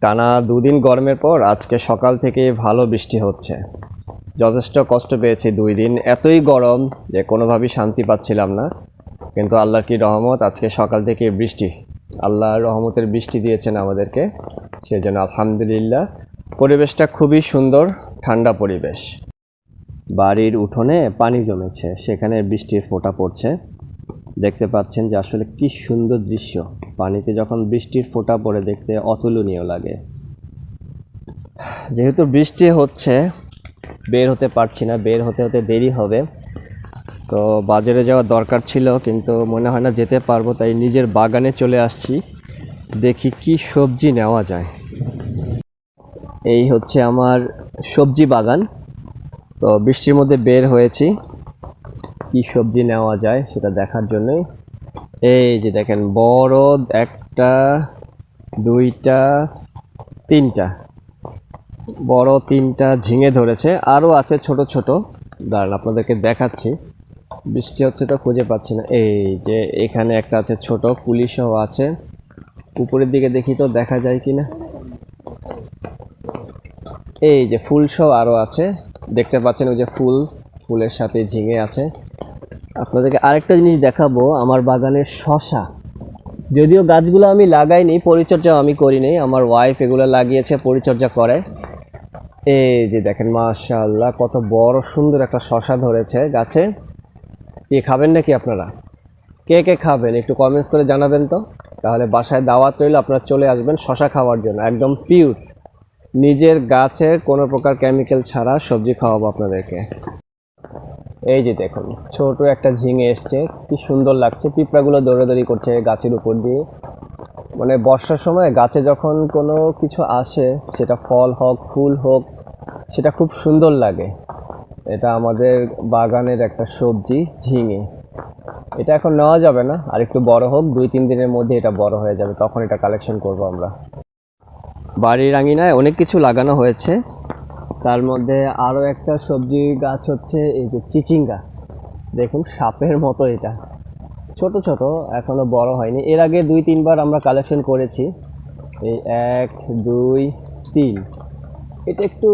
টানা দুদিন গরমের পর আজকে সকাল থেকে ভালো বৃষ্টি হচ্ছে। যথেষ্ট কষ্ট পেয়েছি 2 দিন, এতই গরম যে কোনোভাবেই শান্তি পাচ্ছিলাম না। কিন্তু আল্লাহর কি রহমত, আজকে সকাল থেকে বৃষ্টি, আল্লাহর রহমতের বৃষ্টি দিয়েছেন আমাদেরকে, সেজন্য আলহামদুলিল্লাহ। পরিবেশটা খুবই সুন্দর, ঠান্ডা পরিবেশ। বাড়ির উঠোনে পানি জমেছে, সেখানে বৃষ্টির ফোঁটা পড়ছে। দেখতে পাচ্ছেন যে আসলে কি সুন্দর দৃশ্য। পানিতে যখন বৃষ্টির ফোঁটা পড়ে দেখতে অতুলনীয় লাগে। যেহেতু বৃষ্টি হচ্ছে, বের হতে পারছি না, বের হতে হতে দেরি হবে। তো বাজারে যাওয়ার দরকার ছিল, কিন্তু মনে হয় না যেতে পারবো, তাই নিজের বাগানে চলে আসছি, দেখি কি সবজি নেওয়া যায়। এই হচ্ছে আমার সবজি বাগান। তো বৃষ্টির মধ্যে বের হয়েছি কি সবজি নেওয়া যায় সেটা দেখার জন্যই। এই যে দেখেন, বড় একটা, দুইটা, তিনটা, বড় 3টা ঝিঙে ধরেছে, আরও আছে ছোট ছোট। দাঁড়ান আপনাদেরকে দেখাচ্ছি, বৃষ্টি হচ্ছে তো খুঁজে পাচ্ছি না। এই যে এখানে একটা আছে ছোট, পুলিশও আছে। উপরের দিকে দেখি তো দেখা যায় কিনা। এই যে ফুলসহ আরও আছে, দেখতে পাচ্ছেন ওই যে ফুলের সাথে ঝিঙে আছে। আপনাদেরকে আরেকটা জিনিস দেখাবো, আমার বাগানের শসা। যদিও গাছগুলো আমি লাগাইনি, পরিচর্যা আমি করিনি, আমার ওয়াইফ এগুলো লাগিয়েছে, পরিচর্যা করে। এই যে দেখেন, মাশাআল্লাহ কত বড় সুন্দর একটা শসা ধরেছে গাছে। কি খাবেন নাকি আপনারা? কে কে খাবেন একটু কমেন্টস করে জানাবেন তো। তাহলে বাসায় দাওয়াত রইল, আপনারা চলে আসবেন শসা খাওয়ার জন্য। একদম পিওর, নিজের গাছের কোনো প্রকার কেমিক্যাল ছাড়া সবজি খাওয়াবো আপনাদেরকে। এই যে দেখুন, ছোট একটা ঝিঙে এসছে, কি সুন্দর লাগছে। পিঁপড়াগুলো দৌড়াদৌড়ি করছে গাছের উপর দিয়ে। মানে বর্ষার সময় গাছে যখন কোনো কিছু আসে, সেটা ফল হোক ফুল হোক, সেটা খুব সুন্দর লাগে। এটা আমাদের বাগানের একটা সবজি, ঝিঙে। এটা এখন নেওয়া যাবে না, আর একটু বড় হোক, 2-3 দিনের মধ্যে এটা বড় হয়ে যাবে, তখন এটা কালেকশন করব আমরা। বাড়ির আঙিনায় অনেক কিছু লাগানো হয়েছে, তার মধ্যে আরও একটা সবজি গাছ হচ্ছে এই যে চিচিঙ্গা। দেখুন সাপের মতো, এটা ছোট ছোট, এখনো বড় হয়নি। এর আগে 2-3 বার আমরা কালেকশন করেছি। এই 1, 2, 3, এটা একটু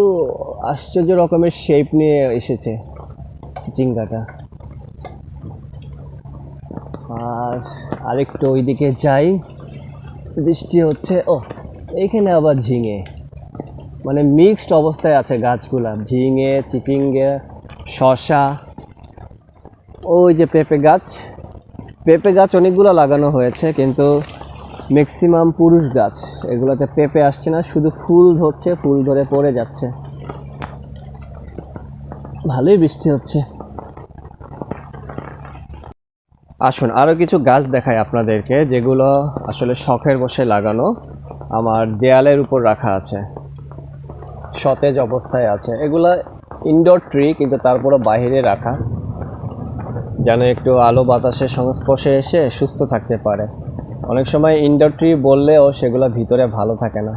আশ্চর্য রকমের শেপ নিয়ে এসেছে চিচিঙ্গাটা। আর আরেকটু ওইদিকে যাই, বৃষ্টি হচ্ছে। ও, এইখানে আবার ঝিঙে, মানে মিক্সড অবস্থায় আছে গাছগুলা, ঝিঙে, চিচিঙ্গা, শসা। ওই যে পেঁপে গাছ অনেকগুলো লাগানো হয়েছে, কিন্তু ম্যাক্সিমাম পুরুষ গাছ, এগুলোতে পেঁপে আসছে না, শুধু ফুল ধরছে, ফুল ধরে পড়ে যাচ্ছে। ভালোই বৃষ্টি হচ্ছে। আসুন আরও কিছু গাছ দেখাই আপনাদেরকে, যেগুলো আসলে শখের বসে লাগানো, আমার দেয়ালের উপর রাখা আছে, সতেজ অবস্থায় আছে। এগুলা ইনডোর ট্রি, কিন্তু তারপরও বাইরে রাখা, যেন একটু আলো বাতাসের সংস্পর্শে এসে সুস্থ থাকতে পারে। অনেক সময় ইনডোর ট্রি বললেও সেগুলো ভিতরে ভালো থাকে না।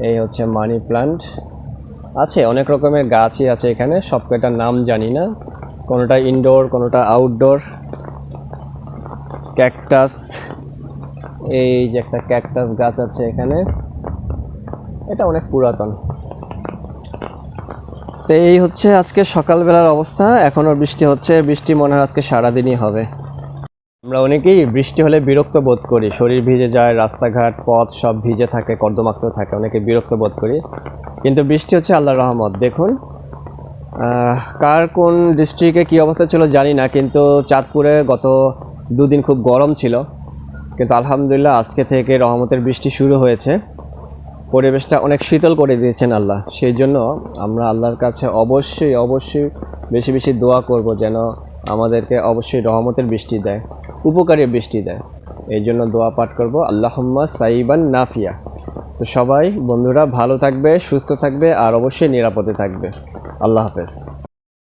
এই হচ্ছে মানি প্লান্ট। আছে অনেক রকমের গাছই আছে এখানে, সব কয়টার নাম জানি না, কোনোটা ইনডোর কোনোটা আউটডোর। ক্যাকটাস, এই যে একটা ক্যাকটাস গাছ আছে এখানে, এটা অনেক পুরাতন। তো এই হচ্ছে আজকে সকালবেলার অবস্থা। এখনও বৃষ্টি হচ্ছে, বৃষ্টি মনে হয় আজকে সারাদিনই হবে। আমরা অনেকেই বৃষ্টি হলে বিরক্ত বোধ করি, শরীর ভিজে যায়, রাস্তাঘাট পথ সব ভিজে থাকে, কর্দমাক্ত থাকে, অনেকে বিরক্ত বোধ করি। কিন্তু বৃষ্টি হচ্ছে আল্লাহর রহমত। দেখুন, কার কোন ডিস্ট্রিক্টে কী অবস্থা ছিল জানি না, কিন্তু চাঁদপুরে গত 2 দিন খুব গরম ছিল, কিন্তু আলহামদুলিল্লাহ আজকে থেকে রহমতের বৃষ্টি শুরু হয়েছে। পরিবেশটা অনেক শীতল করে দিয়েছেন আল্লাহ। সেই জন্য আমরা আল্লাহর কাছে অবশ্যই বেশি বেশি দোয়া করব, যেন আমাদেরকে অবশ্যই রহমতের বৃষ্টি দেয়, উপকারী বৃষ্টি দেয়। এই জন্য দোয়া পাঠ করব, আল্লাহুম্মা সাইবান নাফিয়া। তো সবাই বন্ধুরা ভালো থাকবে, সুস্থ থাকবে, আর অবশ্যই নিরাপদে থাকবে। আল্লাহ হাফেজ।